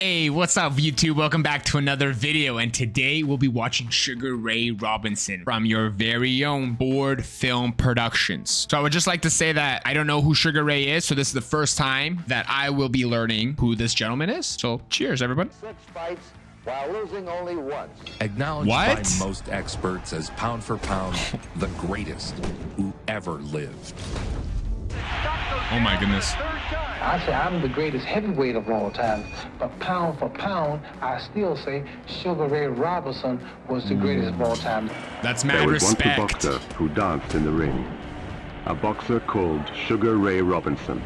Hey, what's up YouTube? Welcome back to another video, and today we'll be watching Sugar Ray Robinson from your very own Board Film Productions. So I would just like to say that I don't know who Sugar Ray is, so this is the first time that I will be learning who this gentleman is. So cheers, everybody. 6 fights while losing only once. Acknowledged by most experts as pound for pound the greatest who ever lived. Oh my goodness. I say I'm the greatest heavyweight of all time, but pound for pound, I still say Sugar Ray Robinson was the greatest of all time. That's mad there was respect. once a boxer who danced in the ring. A boxer called Sugar Ray Robinson.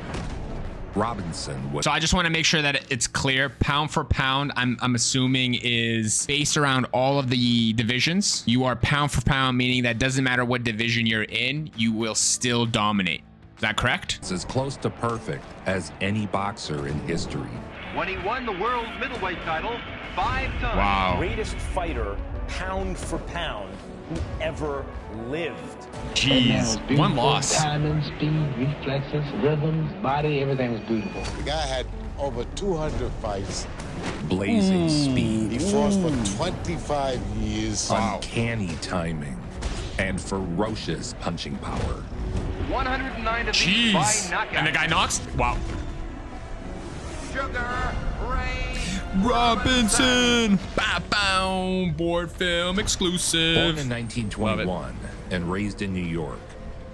Robinson was... So I just want to make sure that it's clear. Pound for pound, I'm assuming is based around all of the divisions. You are pound for pound, meaning that doesn't matter what division you're in, you will still dominate. Is that correct? It's as close to perfect as any boxer in history. When he won the world middleweight title 5 times. Wow. Greatest fighter, pound for pound, who ever lived. Jeez, one loss. Timing, speed, reflexes, rhythms, body, everything was beautiful. The guy had over 200 fights. Blazing speed. He fought for 25 years. Uncanny timing. And ferocious punching power. 109 of these by knockout. And the guy knocks? Wow. Sugar Ray Robinson. Bow, Board Film exclusive. Born in 1921 and raised in New York,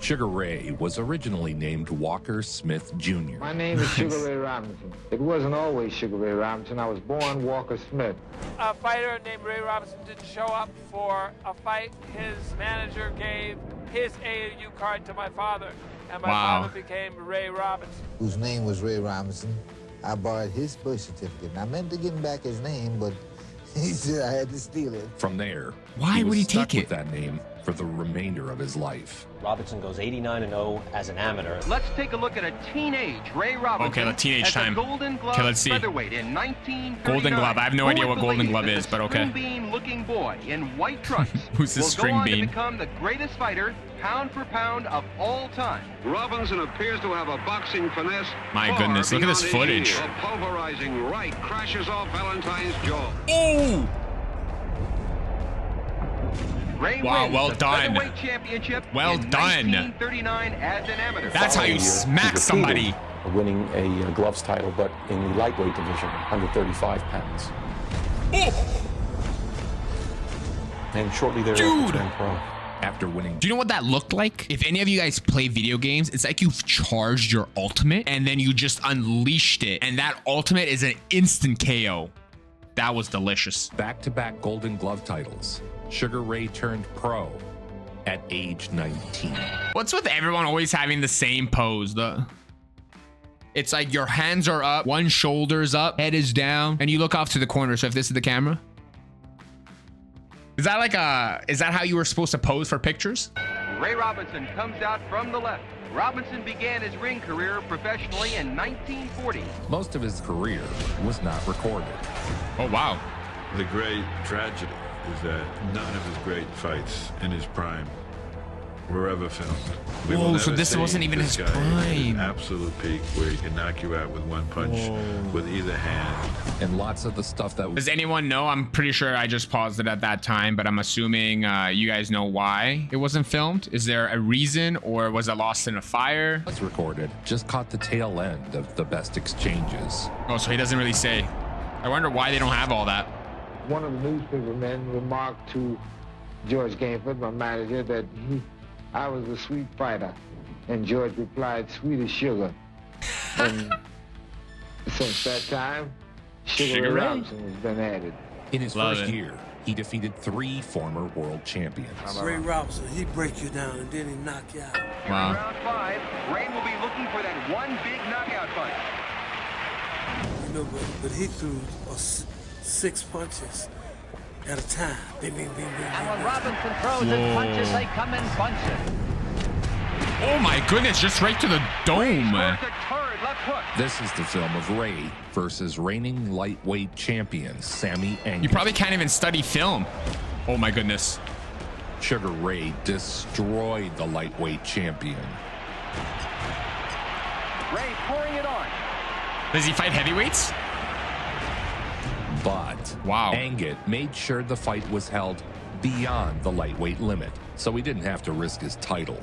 Sugar Ray was originally named Walker Smith Jr. My name is Sugar Ray Robinson. It wasn't always Sugar Ray Robinson. I was born Walker Smith. A fighter named Ray Robinson didn't show up for a fight. His manager gave his AAU card to my father, and my father became Ray Robinson. Whose name was Ray Robinson. I borrowed his birth certificate, and I meant to give him back his name, but he said I had to steal it. From there, why would he stuck take it? with that name for the remainder of his life. Robinson goes 89-0 as an amateur. Let's take a look at a teenage Ray Robinson. Okay, the teenage as time. A Golden Glove Okay, let's see. featherweight in 1939. Golden Glove. I have no idea what Golden Glove is, but okay. String bean looking boy in white trunks. Who's this string will go on bean? to become the greatest fighter, pound for pound of all time. Robinson appears to have a boxing finesse. My goodness, look at this footage. A pulverizing right crashes off Valentine's jaw. Oh! Ray Wow, wins well the done. featherweight championship Well in done. 1939 as an amateur. That's how you smack somebody. Winning a gloves title, but in the lightweight division, 135 pounds. Oh! And shortly thereafter, turned pro. After winning... Do you know what that looked like? If any of you guys play video games, it's like you've charged your ultimate and then you just unleashed it. And that ultimate is an instant KO. That was delicious. Back-to-back Golden Glove titles. Sugar Ray turned pro at age 19. What's with everyone always having the same pose? It's like your hands are up, one shoulder's up, head is down, and you look off to the corner. So if this is the camera, is that how you were supposed to pose for pictures? Ray Robinson comes out from the left. Robinson began his ring career professionally in 1940. Most of his career was not recorded. Oh, wow. The great tragedy is that none of his great fights in his prime were ever filmed. Whoa, so this wasn't even his prime. Absolute peak where he can knock you out with one punch with either hand. And lots of the stuff that... Does anyone know? I'm pretty sure I just paused it at that time, but I'm assuming you guys know why it wasn't filmed. Is there a reason, or was it lost in a fire? Was recorded. Just caught the tail end of the best exchanges. Oh, so he doesn't really say. I wonder why they don't have all that. One of the newspaper men remarked to George Gainford, my manager, that I was a sweet fighter. And George replied, sweet as sugar. And since that time, Sugar Ray Robinson has been added. In his first year, he defeated 3 former world champions. Ray Robinson, he break you down and then he knock you out. Wow. Round 5, Ray will be looking for that one big knockout fight. You know, but he threw 6 punches at a time. Bing, bing, bing, bing, and when Robinson throws and punches, they come in bunches. Oh my goodness, just right to the dome. This is the film of Ray versus reigning lightweight champion Sammy Angus. You probably can't even study film. Oh my goodness. Sugar Ray destroyed the lightweight champion. Ray pouring it on. Does he fight heavyweights? But wow, Angut made sure the fight was held beyond the lightweight limit, so he didn't have to risk his title.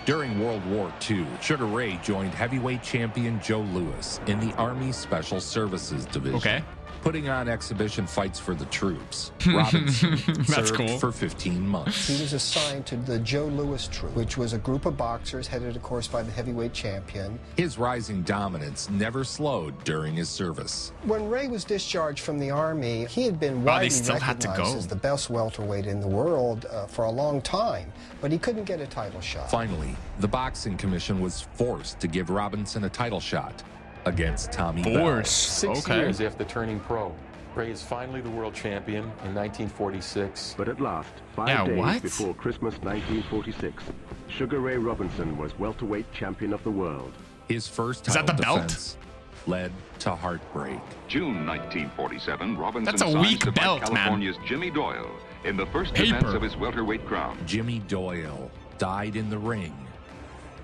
During World War II, Sugar Ray joined heavyweight champion Joe Louis in the Army Special Services Division, putting on exhibition fights for the troops. Robinson served for 15 months. He was assigned to the Joe Louis Troop, which was a group of boxers headed, of course, by the heavyweight champion. His rising dominance never slowed during his service. When Ray was discharged from the Army, he had been widely recognized as the best welterweight in the world for a long time, but he couldn't get a title shot. Finally, the Boxing Commission was forced to give Robinson a title shot against Tommy Bell. 6 years after turning pro, Ray is finally the world champion in 1946. But at last, 5 days before Christmas 1946, Sugar Ray Robinson was welterweight champion of the world. His first title defense led to heartbreak. June 1947, Robinson That's a weak signs to fight belt, California's Jimmy Doyle in the first defense of his welterweight crown. Jimmy Doyle died in the ring.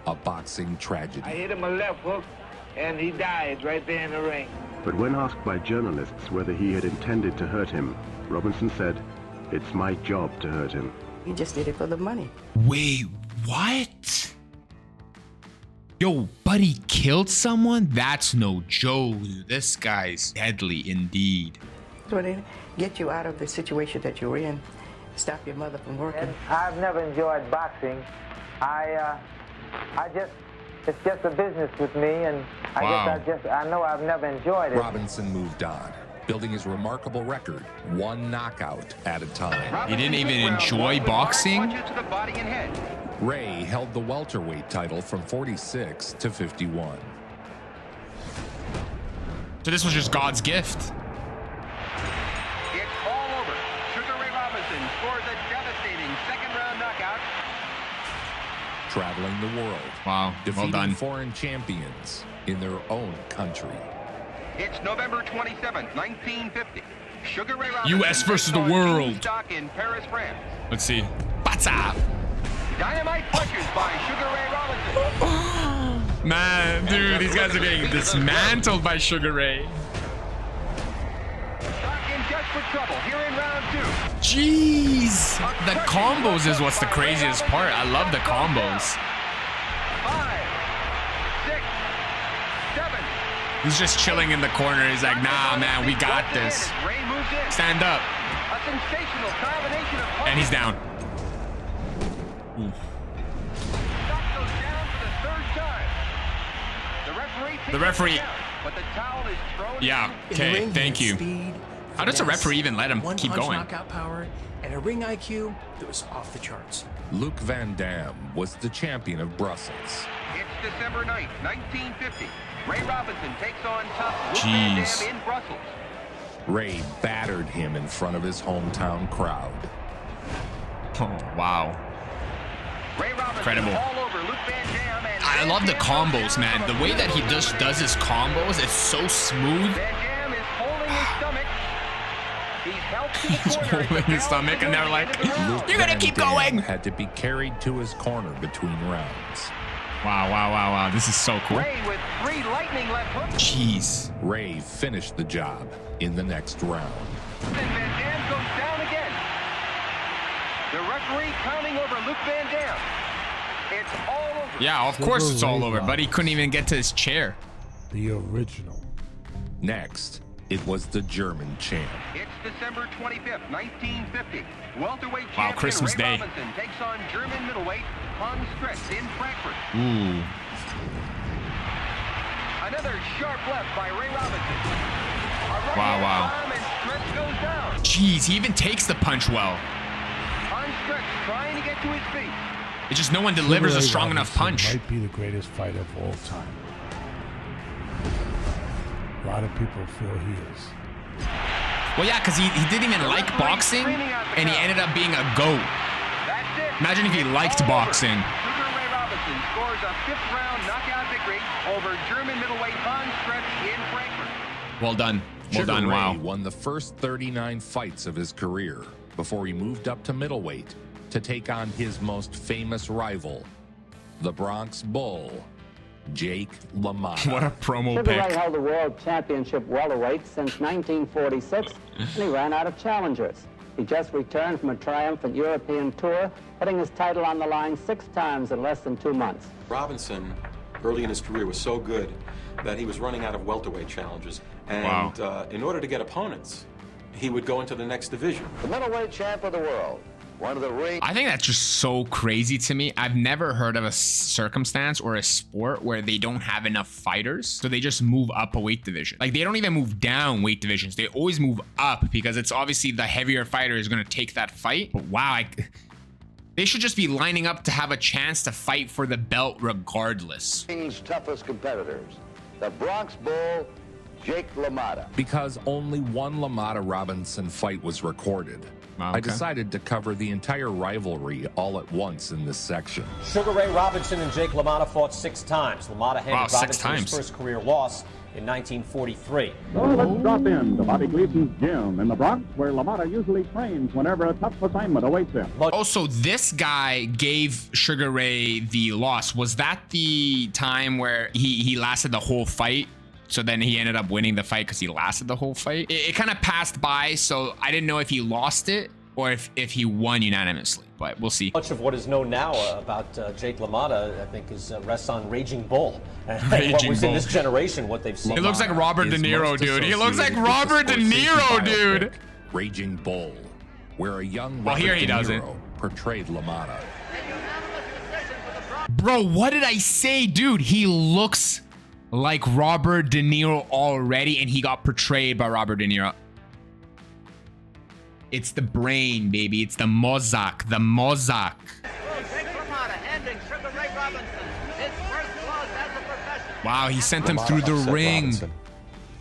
A boxing tragedy. I hit him a left hook, and he died right there in the ring. But when asked by journalists whether he had intended to hurt him, Robinson said, "It's my job to hurt him." He just did it for the money. Wait, what? Yo, buddy killed someone? That's no joke. This guy's deadly indeed. So they get you out of the situation that you're in, stop your mother from working. And I've never enjoyed boxing. It's just a business with me, and I know I've never enjoyed it. Robinson moved on, building his remarkable record, one knockout at a time. He didn't even enjoy boxing? Ray held the welterweight title from 46 to 51. So this was just God's gift. It's all over. Sugar Ray Robinson scores a devastating second-round knockout. Traveling the world. Wow, defeating well done. foreign champions in their own country. It's November 27th, 1950. Sugar Ray Robinson U.S. versus the world. stock in Paris, France. Let's see. Batsa! Dynamite punches by Sugar Ray Robinson. Man, dude, these guys are getting dismantled by Sugar Ray. Stock in desperate trouble here in round 2. Jeez, the combos is what's the craziest part. I love the combos. 5, 6, 7. He's just chilling in the corner. He's like, nah, man, we got this. Ray moves in. Stand up. A sensational combination of punches. And he's down. Stock goes down for the third time. The referee. But the towel is thrown. Yeah, okay, thank you. How does a referee even let him keep going? Knockout power and a ring IQ that was off the charts. Luc Van Dam was the champion of Brussels. It's December 9th, 1950. Ray Robinson takes on tough Luc Van Dam in Brussels. Ray battered him in front of his hometown crowd. Oh, wow. Ray Robinson Incredible. all over Luc Van Dam and I love the combos, man. The way that he just does his combos is so smooth. Van Dam is holding his stomach. He's helped to the He's corner. holding his stomach, and they're like, "You gotta keep going." Had to be carried to his corner between rounds. Wow. This is so cool. Ray with 3 lightning left hooks. Jeez. Ray finished the job in the next round. And Van Dam goes down again. The referee counting over Luc Van Dam. It's all over. Yeah, of course it's all over, but he couldn't even get to his chair. The original. Next, it was the German champ. It's December 25th, 1950. Welterweight Wow, champion Christmas Ray Day. Robinson takes on German middleweight Hans Stretz in Frankfurt. Ooh. Another sharp left by Ray Robinson. A right hand Wow. bomb and Stretz goes down. Jeez, he even takes the punch well. Hans Stretz trying to get to his feet. It's just no one delivers a strong enough punch. Might be the greatest fighter of all time. A lot of people feel he is. Well, yeah, because he didn't even like boxing, and he ended up being a GOAT. That's it. Imagine if he liked boxing. Sugar Ray Robinson scores a 5th-round knockout victory over German middleweight Hans Stretz in Frankfurt. Well done. Well Sugar done, Ray wow. won the first 39 fights of his career before he moved up to middleweight to take on his most famous rival, the Bronx Bull, Jake LaMotta. What a promo Sugar pick. Ray held the world championship welterweight since 1946, and he ran out of challengers. He just returned from a triumphant European tour, putting his title on the line 6 times in less than 2 months. Robinson, early in his career, was so good that he was running out of welterweight challenges. And in order to get opponents, he would go into the next division. The middleweight champ of the world. One of the ring. I think that's just so crazy to me. I've never heard of a circumstance or a sport where they don't have enough fighters, so they just move up a weight division. Like, they don't even move down weight divisions. They always move up because it's obviously the heavier fighter is going to take that fight. But wow, they should just be lining up to have a chance to fight for the belt regardless. King's toughest competitors, the Bronx Bull, Jake LaMotta. Because only one LaMotta Robinson fight was recorded, I decided to cover the entire rivalry all at once in this section. Sugar Ray Robinson and Jake LaMotta fought 6 times. LaMotta handed Robinson his first career loss in 1943. So let's drop in to Bobby Gleason's gym in the Bronx, where LaMotta usually trains whenever a tough assignment awaits him. Also, this guy gave Sugar Ray the loss. Was that the time where he lasted the whole fight? So then he ended up winning the fight because he lasted the whole fight. It kind of passed by, so I didn't know if he lost it or if he won unanimously, but we'll see. Much of what is known now about Jake LaMotta, I think, is rests on Raging Bull. Raging what was Bull. in this generation, what they've seen. He looks like Robert De Niro, dude. He looks like Robert De Niro, dude. Raging Bull, where a young Well, here he Robert De doesn't. Niro portrayed LaMotta. Bro, what did I say, dude? He looks like Robert De Niro already, and he got portrayed by Robert De Niro. It's the brain, baby. It's the Mozak. The Mozak. Wow, he sent him through the ring. Robinson.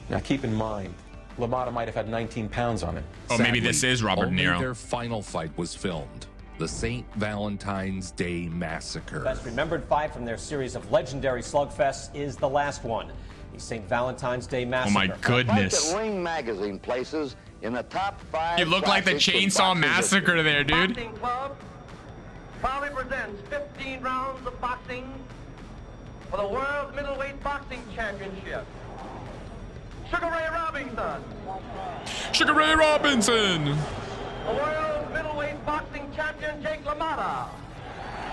Now keep in mind, LaMotta might have had 19 pounds on him. Oh, maybe this is Robert De Only Niro. their final fight was filmed. The St. Valentine's Day Massacre. Best remembered fight from their series of legendary slugfests is the last one, the St. Valentine's Day Massacre. Oh my goodness. Fight that Ring Magazine places in the top 5. You look like the Chainsaw Massacre there, dude. Boxing Club proudly presents 15 rounds of boxing for the World Middleweight Boxing Championship. Sugar Ray Robinson. Sugar Ray Robinson. The World Middleweight Boxing Champion Jake LaMotta.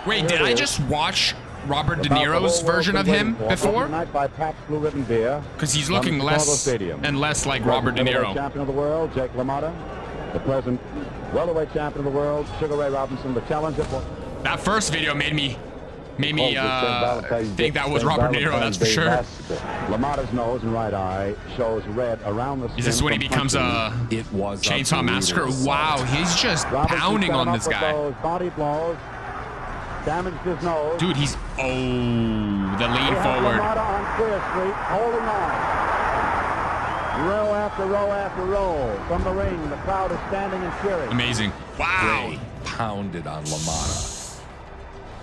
Wait, did I just watch Robert De Niro's version of him before? Because he's looking less and less like Robert De Niro. Champion of the world, Jake LaMotta. The present welterweight champion of the world, Sugar Ray Robinson. The challenger. That first video made me think that was Robert De Niro, that's for sure. LaMotta's nose and right eye shows red around the skin. Is this when he becomes a Chainsaw Massacre? Wow, he's just pounding on this guy. Body blows. Damaged his nose. Dude, he's the lean forward. LaMotta on Clear Street, holding on. Row after row after row. From the ring, the crowd is standing and cheering. Amazing. Wow. Ray pounded on LaMotta.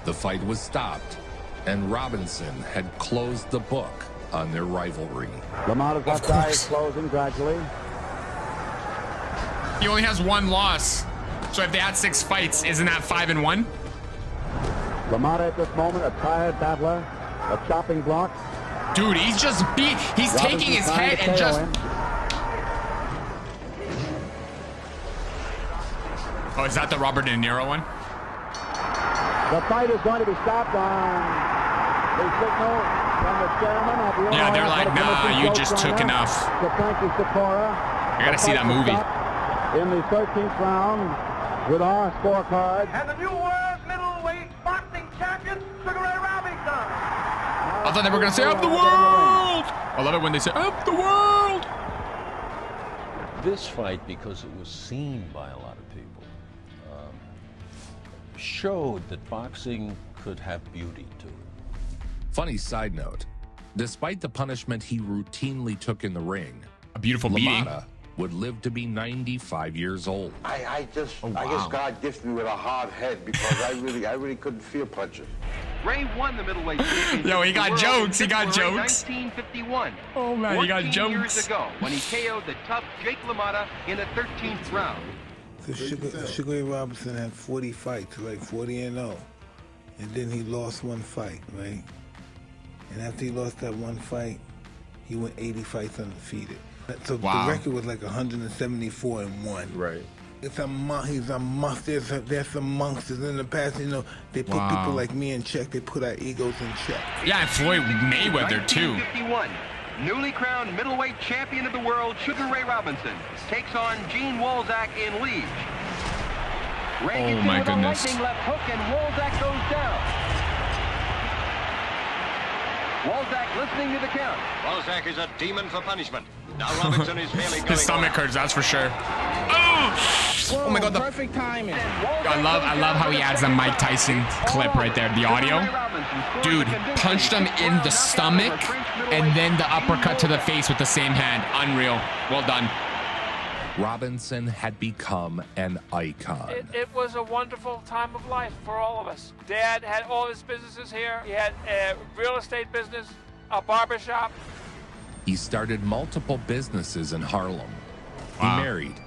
The fight was stopped, and Robinson had closed the book on their rivalry. LaMotta's left eye is closing gradually. He only has 1 loss. So if they had 6 fights, isn't that 5-1? LaMotta at this moment, a tired battler, a chopping block. Dude, he's just he's taking his head and just... Oh, is that the Robert De Niro one? The fight is going to be stopped on the signal from the chairman of the Yeah, they're like, nah, you just took enough. I gotta see that movie. In the 13th round with our scorecard. And the new world middleweight boxing champion, Sugar Ray Robinson. I thought they were gonna say, "Up the world!" I love it when they say, "Up the world!" This fight, because it was seen by a lot of people, showed that boxing could have beauty to it. Funny side note, despite the punishment he routinely took in the ring, a beautiful beating, LaMotta would live to be 95 years old. I guess God gifted me with a hard head because I really couldn't feel punches. Ray won the middleweight championship. Yo, he got jokes. He got jokes. 1951. Oh man, he got 14 jokes. years ago, when he KO'd the tough Jake LaMotta in the 13th round. Sugar Ray Robinson had 40 fights, right? 40-0. And then he lost 1 fight, right? And after he lost that one fight, he went 80 fights undefeated. So wow. the record was like 174-1. Right. He's a monster. There's some monsters in the past. You know, they put people like me in check. They put our egos in check. Yeah, and Floyd Mayweather too. 1951, newly crowned middleweight champion of the world, Sugar Ray Robinson takes on Gene Walzak in Liege. Ray oh my goodness! Lightning left hook and Walzak goes down. Walzak listening to the count. Walzak is a demon for punishment. Now Robinson is merely going. His stomach hurts, that's for sure. Oh my God! Perfect timing. I love how he adds the Mike Tyson clip right there, the audio. Dude, punched him in the stomach and then the uppercut to the face with the same hand. Unreal. Well done. Robinson had become an icon. It was a wonderful time of life for all of us. Dad had all his businesses here. He had a real estate business, a barber shop. He started multiple businesses in Harlem. Wow. He married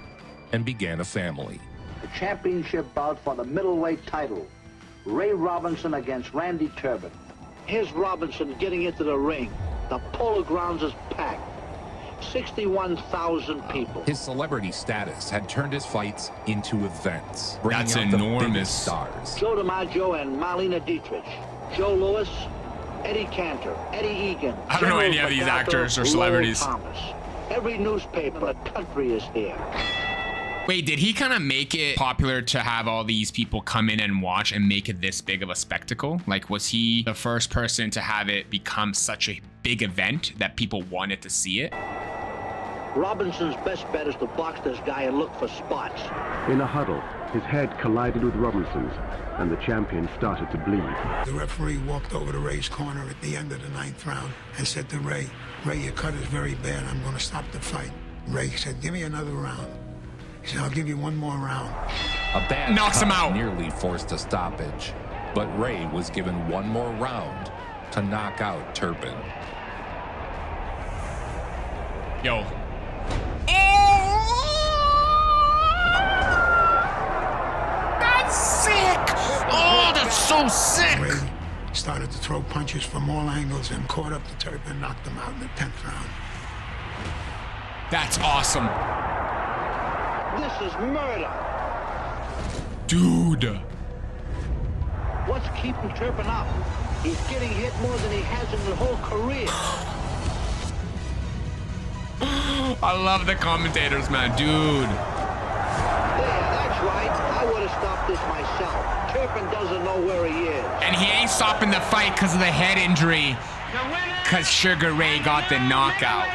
and began a family. The championship bout for the middleweight title. Ray Robinson against Randy Turpin. Here's Robinson getting into the ring. The Polo Grounds is packed. 61,000 people. His celebrity status had turned his fights into events. That's enormous. Stars. Joe DiMaggio and Marlena Dietrich. Joe Louis, Eddie Cantor, Eddie Egan. I don't know any of these actors or celebrities. Thomas. Every newspaper in the country is here. Wait, did he kind of make it popular to have all these people come in and watch and make it this big of a spectacle? Like, was he the first person to have it become such a big event that people wanted to see it? Robinson's best bet is to box this guy and look for spots. In a huddle, his head collided with Robinson's, and the champion started to bleed. The referee walked over to Ray's corner at the end of the 9th round and said to Ray, "Ray, your cut is very bad. I'm going to stop the fight." Ray said, "Give me another round." He said, "I'll give you one more round." A bad knocks him out. Nearly forced a stoppage, but Ray was given one more round to knock out Turpin. Yo. That's sick! Oh, that's so sick! Ray started to throw punches from all angles and caught up to Turpin and knocked him out in the 10th round. That's awesome. This is murder. Dude. What's keeping Turpin up? He's getting hit more than he has in his whole career. I love the commentators, man. Dude. Yeah, that's right. I would have stopped this myself. Turpin doesn't know where he is. And he ain't stopping the fight because of the head injury. Because Sugar Ray got the knockout.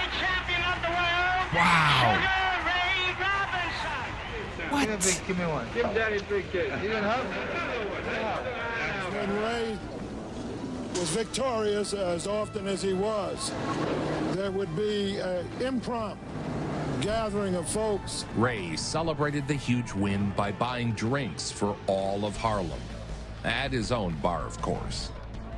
Wow. What? Give me one. Give Daddy a big kick. You didn't hug? When Ray was victorious, as often as he was, there would be an impromptu gathering of folks. Ray celebrated the huge win by buying drinks for all of Harlem. At his own bar, of course.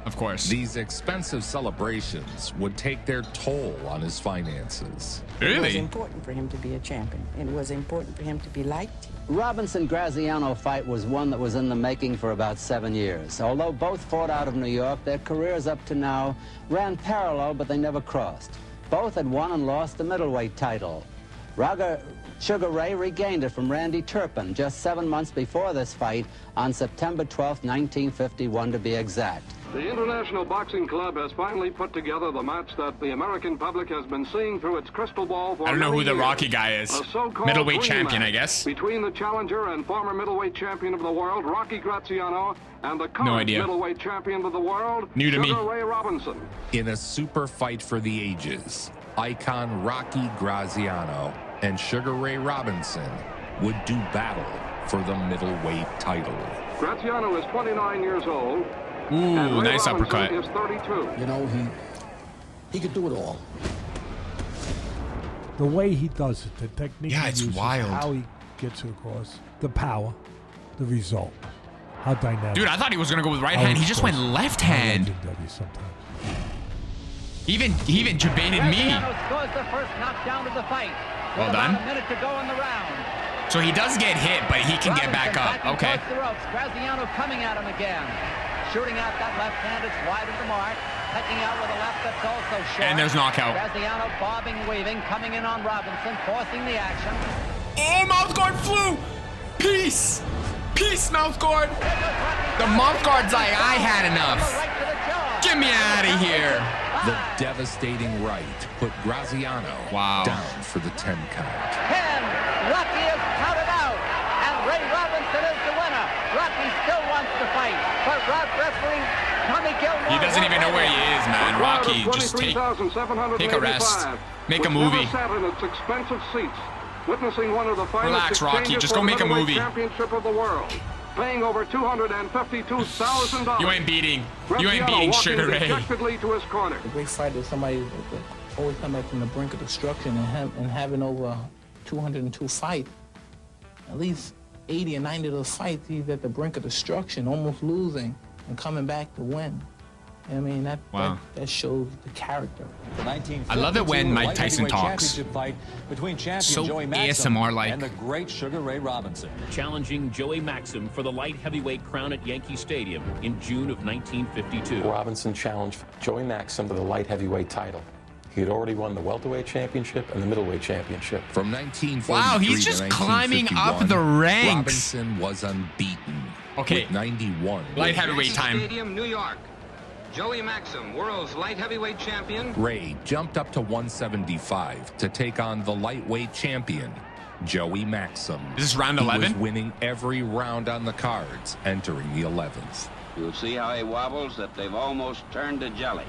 Of course. These expensive celebrations would take their toll on his finances. It was important for him to be a champion. It was important for him to be liked. Robinson-Graziano fight was one that was in the making for about 7 years. Although both fought out of New York, their careers up to now ran parallel, but they never crossed. Both had won and lost the middleweight title. Sugar Ray regained it from Randy Turpin just 7 months before this fight on September 12, 1951 to be exact. The International Boxing Club has finally put together the match that the American public has been seeing through its crystal ball for I don't know who the years. Rocky guy is. A so-called Middleweight champion, rematch I guess. Between the challenger and former middleweight champion of the world, Rocky Graziano, and the current middleweight champion of the world, New to Sugar me. Ray Robinson. In a super fight for the ages, icon Rocky Graziano and Sugar Ray Robinson would do battle for the middleweight title. Graziano is 29 years old. Ooh, nice Robinson uppercut. is 32. You know, he could do it all. The way he does it, the technique Yeah, he it's uses, wild. how he gets it across, the power, the result, how dynamic. Dude, I thought he was going to go with right hand. He just went left hand. He even debated me. Graziano scores the first knockdown of the fight. Well With done. about a minute to go in the round. So he does get hit, but he can get back up. Robinson Okay. towards the ropes. Graziano coming at him again. Shooting out that left hand. It's wide of the mark. Taking out with a left that's also short. And there's knockout. Graziano bobbing, weaving, coming in on Robinson, forcing the action. Oh, mouth guard flew. Peace. Peace, mouth guard. The mouth guard's like, I had enough. Get me out of here. The devastating right put Graziano down for the 10 count. 10. Rocky is counted out. And Ray Robinson is the winner. Rocky still wants to fight. But referee Tommy Gilmore. He doesn't even know where he is, man. Rocky, just take a rest. Make a movie. Witnessing one of the Relax, Rocky. Just go make a movie. Championship of the world, paying over $252,000. You ain't beating Sugar Ray. To his corner. A great fighter is somebody that always come back from the brink of destruction and having over 202 fights. At least 80 or 90 of those fights, he's at the brink of destruction, almost losing and coming back to win. I mean, that shows the character. I love it when Mike Tyson talks. Fight between champion So Joey Maxim ASMR-like. and the great Sugar Ray Robinson. Challenging Joey Maxim for the light heavyweight crown at Yankee Stadium in June of 1952. Robinson challenged Joey Maxim to the light heavyweight title. He had already won the welterweight championship and the middleweight championship. From 1943 Wow, he's just climbing up the ranks. Robinson was unbeaten. Okay. With 91. Light heavyweight time. Stadium, New York. Joey Maxim, world's light heavyweight champion. Ray jumped up to 175 to take on the lightweight champion, Joey Maxim. Is this round 11? He was winning every round on the cards, entering the 11th. You'll see how he wobbles that they've almost turned to jelly.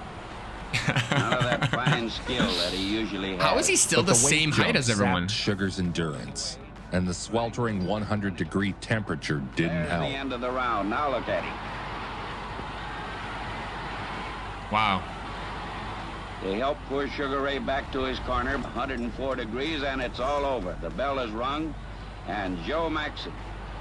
None of that fine skill that he usually has. How is he still the same height as everyone? Sugar's endurance, and the sweltering 100-degree temperature didn't help. The end of the round. Now look at him. Wow. They help poor Sugar Ray back to his corner, 104 degrees, and it's all over. The bell is rung, and Joe Maxim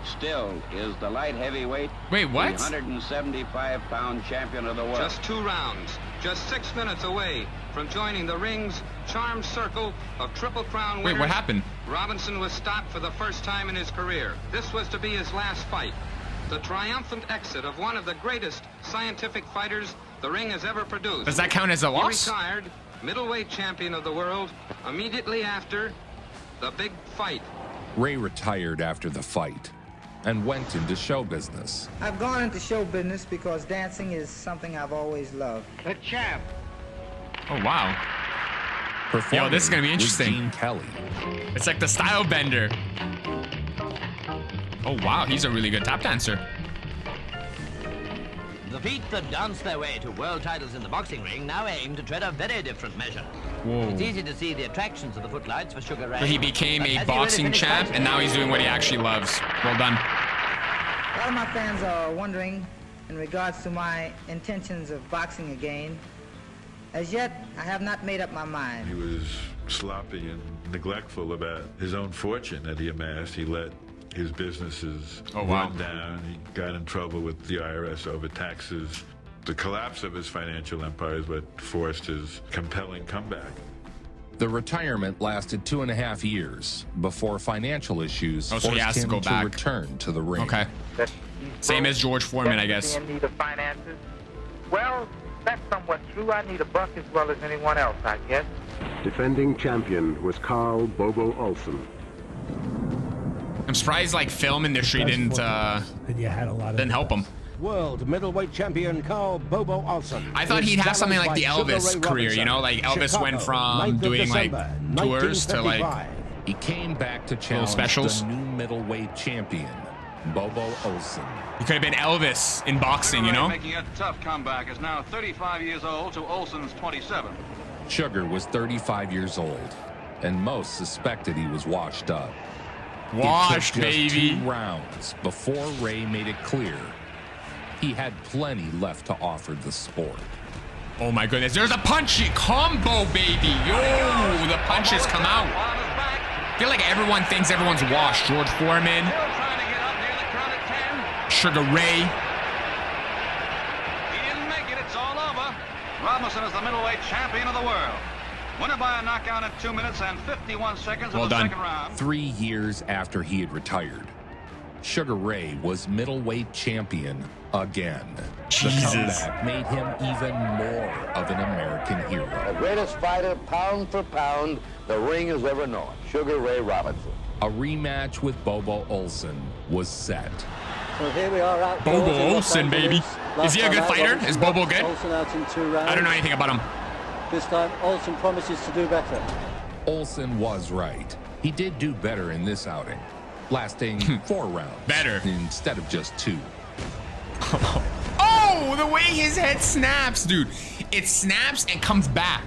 still is the light heavyweight. Wait, what? 175-pound champion of the world. Just 2 rounds, just 6 minutes away from joining the ring's charmed circle of Triple Crown winners. Wait, what happened? Robinson was stopped for the first time in his career. This was to be his last fight. The triumphant exit of one of the greatest scientific fighters the ring has ever produced. Does that count as a loss? He retired middleweight champion of the world immediately after the big fight. Ray retired after the fight and went into show business. I've gone into show business because dancing is something I've always loved. The champ. Oh, wow. Yo, this is going to be interesting. Gene Kelly. It's like the style bender. Oh, wow. He's a really good tap dancer. The feet that danced their way to world titles in the boxing ring now aim to tread a very different measure. Whoa. It's easy to see the attractions of the footlights for Sugar Ray. So he became a boxing champ, and now he's doing what he actually loves. Well done. A lot of my fans are wondering in regards to my intentions of boxing again. As yet, I have not made up my mind. He was sloppy and neglectful about his own fortune that he amassed. He let his businesses run down. He got in trouble with the IRS over taxes. The collapse of his financial empire is what forced his compelling comeback. The retirement lasted 2.5 years before financial issues forced he has to him go back. return to the ring. Okay. Same as George Foreman, I guess. In need of finances? Well, that's somewhat true. I need a buck as well as anyone else, I guess. Defending champion was Carl Bobo Olson. I'm surprised, like, film industry didn't help him. World middleweight champion Carl Bobo Olson. I thought he'd have something like the Elvis career, you know, like Elvis went from doing like tours to like. He came back to challenge specials. the new middleweight champion, Bobo Olson. He could have been Elvis in boxing, you know. Making a tough comeback is now 35 years old to Olson's 27. Sugar was 35 years old, and most suspected he was washed up. Washed, it took just baby. 2 rounds before Ray made it clear he had plenty left to offer the sport. Oh my goodness, there's a punchy combo, baby. Yo, the punches come out. I feel like everyone thinks everyone's washed. George Foreman, Sugar Ray. He didn't make it. It's all over. Robinson is the middleweight champion of the world. Winner by a knockout in 2 minutes and 51 seconds Well of the done. second round. 3 years after he had retired, Sugar Ray was middleweight champion again. Jesus. The comeback made him even more of an American hero. The greatest fighter, pound for pound, the ring has ever known, Sugar Ray Robinson. A rematch with Bobo Olson was set. So here we are out. Bobo Olson, baby. Is he a good fighter? Is Bobo good? Olson out in 2 rounds. I don't know anything about him. This time, Olson promises to do better. Olson was right. He did do better in this outing, lasting 4 rounds. Better. Instead of just 2. Oh, the way his head snaps, dude. It snaps and comes back.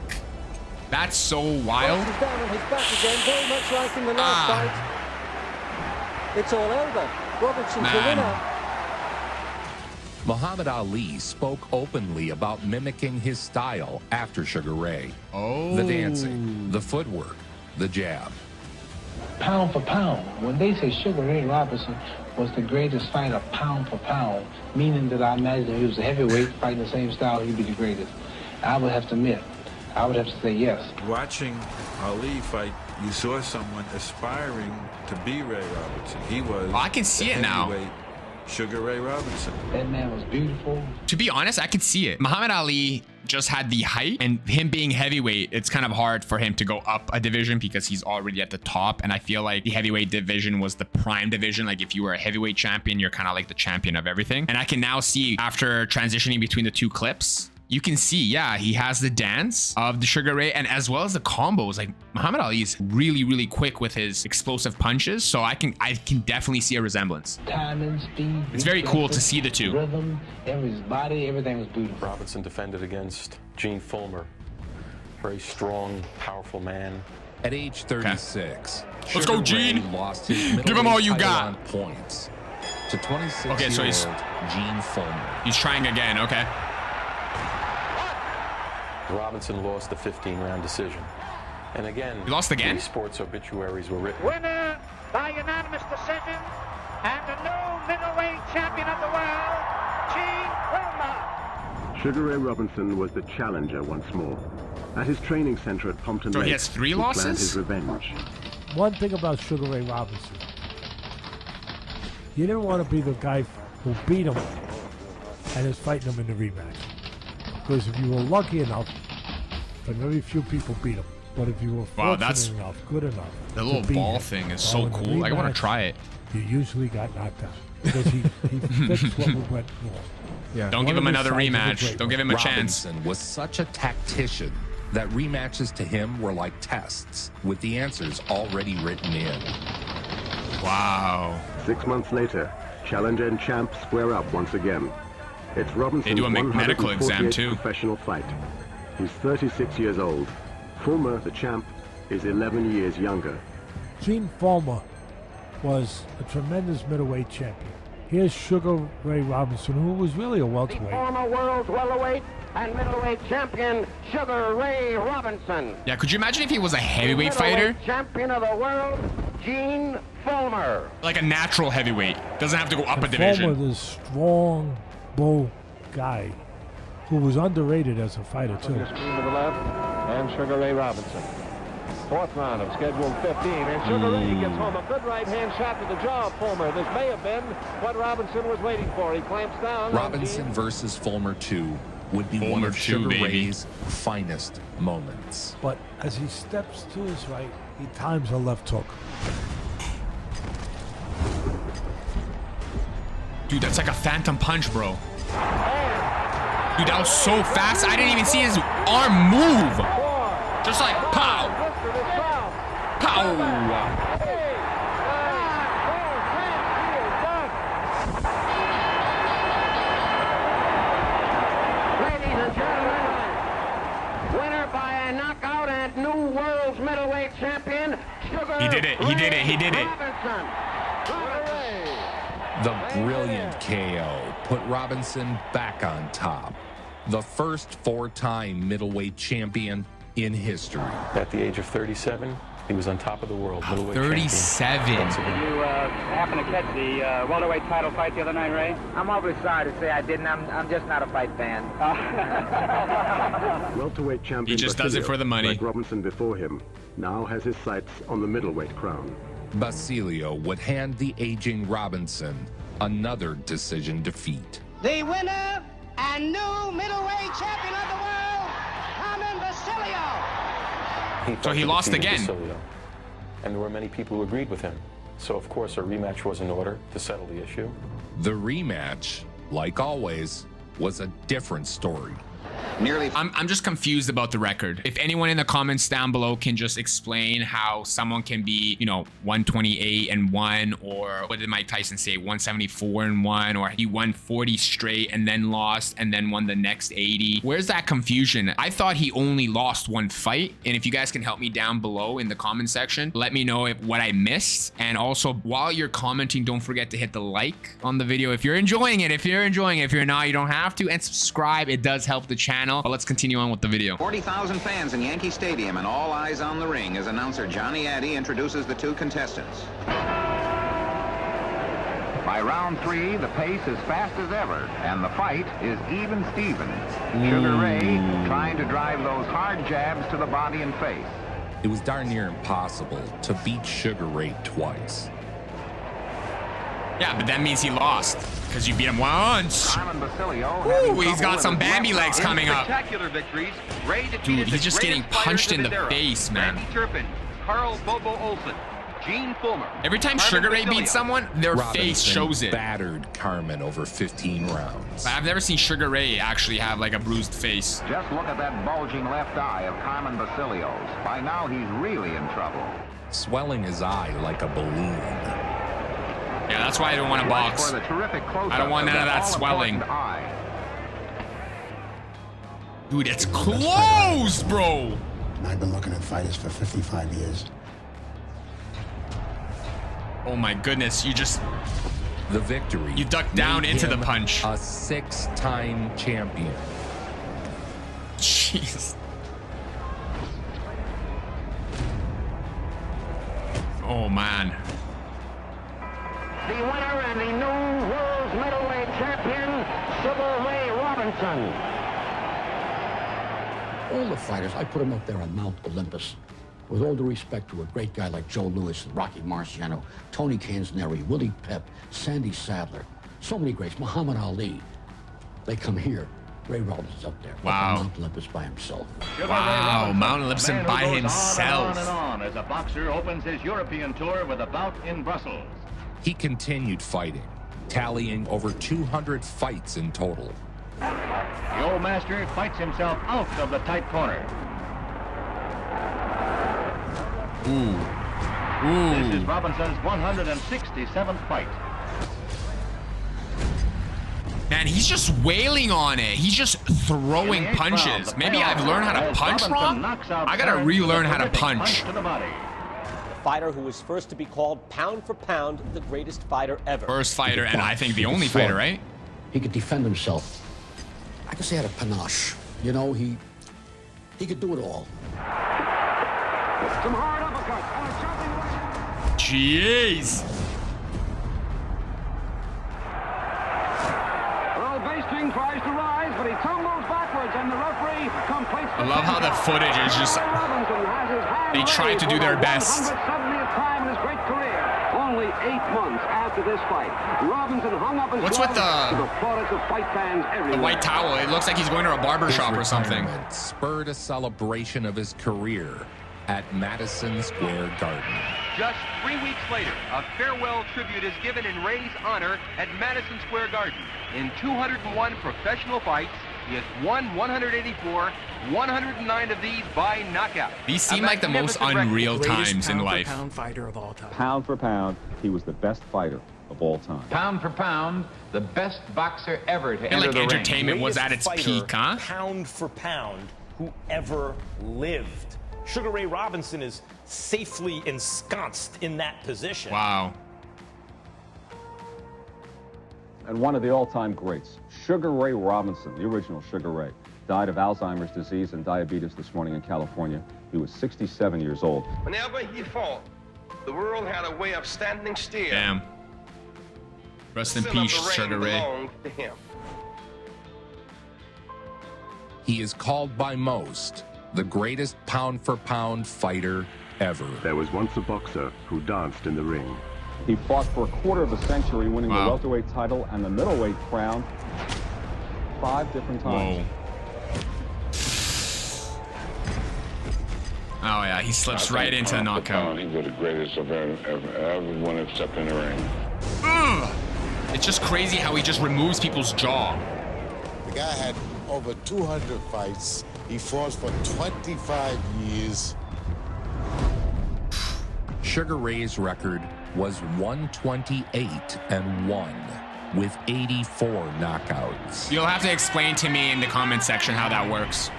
That's so wild. He's down on his back again, very much like in the last fight. It's all over. Robinson's the winner. Muhammad Ali spoke openly about mimicking his style after Sugar Ray. Oh. The dancing, the footwork, the jab. Pound for pound, when they say Sugar Ray Robinson was the greatest fighter pound for pound, meaning that I imagine if he was a heavyweight fighting the same style, he'd be the greatest. I would have to admit, I would have to say yes. Watching Ali fight, you saw someone aspiring to be Ray Robinson. He was. I can see it now. Sugar Ray Robinson. That man was beautiful. To be honest, I could see it. Muhammad Ali just had the height, and him being heavyweight, it's kind of hard for him to go up a division because he's already at the top. And I feel like the heavyweight division was the prime division. Like if you were a heavyweight champion, you're kind of like the champion of everything. And I can now see after transitioning between the 2 clips, you can see, yeah, he has the dance of the Sugar Ray and as well as the combos. Like Muhammad Ali is really, really quick with his explosive punches. So I can definitely see a resemblance. Timing, speed. It's very cool to see the 2. Rhythm, his body, everything was beautiful. Robinson defended against Gene Fulmer. Very strong, powerful man. At age 36, let's go, Gene. Lost his give him all you got. On points to 26 okay, so he's Gene Fulmer. He's trying again. Okay. Robinson lost the 15-round decision. And again, he lost again? Sports obituaries were written. Winner by unanimous decision and the new middleweight champion of the world, Gene Fulmer. Sugar Ray Robinson was the challenger once more. At his training center at Pompton so Lake, he has 3 he losses? planned his revenge. One thing about Sugar Ray Robinson, you didn't want to be the guy who beat him and is fighting him in the rematch. Because if you were lucky enough, but very few people beat him. But if you were fortunate enough, good enough, the little ball thing is so cool. I want to try it. You usually got knocked out because he fixed what went wrong. Yeah. Don't give him another rematch. Don't give him a chance. Robinson was such a tactician that rematches to him were like tests with the answers already written in. Wow. 6 months later, challenger and champ square up once again. It's Robinson's they do a medical exam too. Professional fight. He's 36 years old. Fulmer, the champ, is 11 years younger. Gene Fulmer was a tremendous middleweight champion. Here's Sugar Ray Robinson, who was really a welterweight. Former world welterweight and middleweight champion, Sugar Ray Robinson. Yeah, could you imagine if he was a heavyweight fighter? Champion of the world, Gene Fulmer. Like a natural heavyweight. Doesn't have to go up a division. Fulmer, this strong, bull guy who was underrated as a fighter too. The screen to the left, and Sugar Ray Robinson. 4th round of scheduled 15, and Sugar Ray gets home a good right-hand shot to the jaw of Fulmer. This may have been what Robinson was waiting for. He clamps down. Robinson versus Fulmer 2 would be one of Sugar Ray's finest moments. But as he steps to his right, he times a left hook. Dude, that's like a phantom punch, bro. Dude, that was so fast. I didn't even see his arm move. Just like pow. Pow. Ladies and gentlemen, winner by a knockout and new world's middleweight champion, Sugar He did it. He did it. He did it. The brilliant KO put Robinson back on top. The first 4-time middleweight champion in history. At the age of 37, he was on top of the world. 37. Did you happen to catch the welterweight title fight the other night, Ray? I'm awfully sorry to say I didn't. I'm just not a fight fan. Welterweight champion he just does it for the money. Like Robinson before him, now has his sights on the middleweight crown. Basilio would hand the aging Robinson another decision defeat. The winner and new middleweight champion of the world, Carmen Basilio. So he lost again. Basilio. And there were many people who agreed with him. So, of course, a rematch was in order to settle the issue. The rematch, like always, was a different story. I'm just confused about the record. If anyone in the comments down below can just explain how someone can be, 128-1, or what did Mike Tyson say, 174-1, or he won 40 straight and then lost and then won the next 80. Where's that confusion? I thought he only lost one fight. And if you guys can help me down below in the comment section, let me know what I missed. And also, while you're commenting, don't forget to hit the like on the video if you're enjoying it. If you're not, you don't have to. And subscribe. It does help the channel. But let's continue on with the video. 40,000 fans in Yankee Stadium and all eyes on the ring as announcer Johnny Addy introduces the two contestants. By round 3, the pace is fast as ever, and the fight is even Steven. Sugar Ray trying to drive those hard jabs to the body and face. It was darn near impossible to beat Sugar Ray twice. Yeah, but that means he lost because you beat him once. Ooh, he's got some Bambi legs coming up. Dude, he's just getting punched in the face, man. Turpin, Bobo Olson, Fulmer. Every time Sugar Ray beats someone, their face shows it. Battered Carmen over 15 rounds. But I've never seen Sugar Ray actually have like a bruised face. Just look at that bulging left eye of Carmen Basilio's. By now, he's really in trouble. Swelling his eye like a balloon. Yeah, that's why I don't want to box. I don't want none of that swelling. Dude, it's closed, bro. I've been looking at fighters for 55 years. Oh my goodness, the victory. You ducked down into the punch. A 6-time champion. Jeez. Oh man. The winner and the new world's middleweight champion, Sugar Ray Robinson. All the fighters, I put them up there on Mount Olympus. With all due respect to a great guy like Joe Louis, Rocky Marciano, Tony Canzoneri, Willie Pep, Sandy Sadler, so many greats, Muhammad Ali. They come here. Ray Robinson's up there. Wow. Up on Mount Olympus by himself. Wow, Mount Olympus by himself. On and on as a boxer opens his European tour with a bout in Brussels. He continued fighting, tallying over 200 fights in total. The old master fights himself out of the tight corner. Ooh. This is Robinson's 167th fight. Man, he's just wailing on it. He's just throwing punches. Maybe I've learned how to punch wrong? I gotta relearn how to punch. Fighter who was first to be called pound for pound the greatest fighter ever. First fighter, and I think the only fighter, right? He could defend himself. I could say he had a panache. You know, he could do it all. Some hard uppercuts and a chopping right. Jeez. Well, Bastring tries to rise, but he tumbles backwards, and the referee completes. I love how the footage is just. They tried to do their best. 170th time in his great career. Only 8 months after this fight, Robinson hung up his What's with the plaudits of fight fans everywhere. The white towel? It looks like he's going to a barber shop or something. Spurred a celebration of his career at Madison Square Garden. Just 3 weeks later, a farewell tribute is given in Ray's honor at Madison Square Garden. In 201 professional fights, he has won 184, 109 of these by knockout. These seem like the most unreal times in life. Pound fighter of all time. Pound for pound, he was the best fighter of all time. Pound for pound, the best boxer ever to enter the ring. Entertainment was at its peak, huh? Pound for pound, who ever lived. Sugar Ray Robinson is safely ensconced in that position. Wow. And one of the all-time greats, Sugar Ray Robinson, the original Sugar Ray, died of Alzheimer's disease and diabetes this morning in California. He was 67 years old. Whenever he fought, the world had a way of standing still. Damn. Rest in peace, Sugar Ray. He is called by most the greatest pound-for-pound fighter ever. There was once a boxer who danced in the ring. He fought for a quarter of a century, winning the welterweight title and the middleweight crown 5 different times. Oh yeah, he slips right into the knockout. He was the greatest of everyone except in the ring. It's just crazy how he just removes people's jaw. The guy had over 200 fights. He fought for 25 years. Sugar Ray's record was 128-1 with 84 knockouts. You'll have to explain to me in the comment section how that works.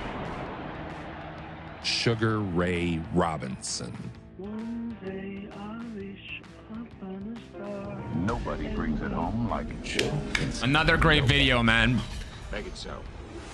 Sugar Ray Robinson. Nobody brings it home like Joe. Another great video, man. Make it so.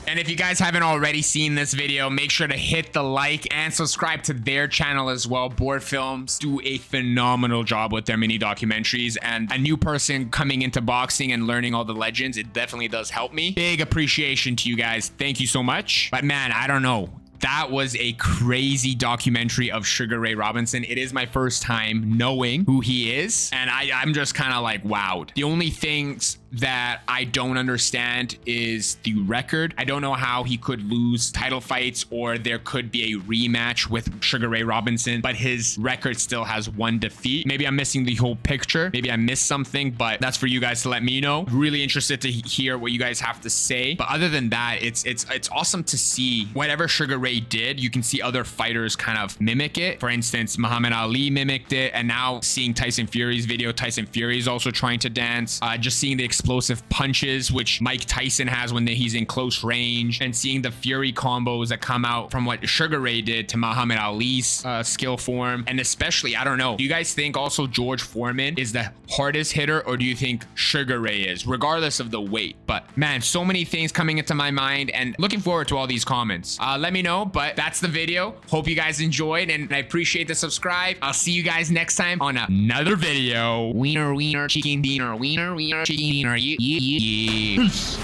And if you guys haven't already seen this video, make sure to hit the like and subscribe to their channel as well. Board Films do a phenomenal job with their mini documentaries, and a new person coming into boxing and learning all the legends, it definitely does help me. Big appreciation to you guys. Thank you so much. But man, I don't know. That was a crazy documentary of Sugar Ray Robinson. It is my first time knowing who he is, and I'm just kind of like wowed. The only things that I don't understand is the record. I don't know how he could lose title fights, or there could be a rematch with Sugar Ray Robinson, but his record still has 1 defeat. Maybe I'm missing the whole picture. Maybe I missed something, but that's for you guys to let me know. Really interested to hear what you guys have to say. But other than that, it's awesome to see whatever Sugar Ray did. You can see other fighters kind of mimic it. For instance, Muhammad Ali mimicked it, and now seeing Tyson Fury's video, Tyson Fury is also trying to dance. Just seeing the explosive punches which Mike Tyson has when he's in close range, and seeing the Fury combos that come out from what Sugar Ray did to Muhammad Ali's skill form. And especially, I don't know, do you guys think also George Foreman is the hardest hitter, or do you think Sugar Ray is, regardless of the weight? But man, so many things coming into my mind, and looking forward to all these comments. Let me know. But that's the video. Hope you guys enjoyed, and I appreciate the subscribe. I'll see you guys next time on another video. Wiener, wiener, chicken dinner, wiener, wiener, chicken dinner. Yeah. Peace.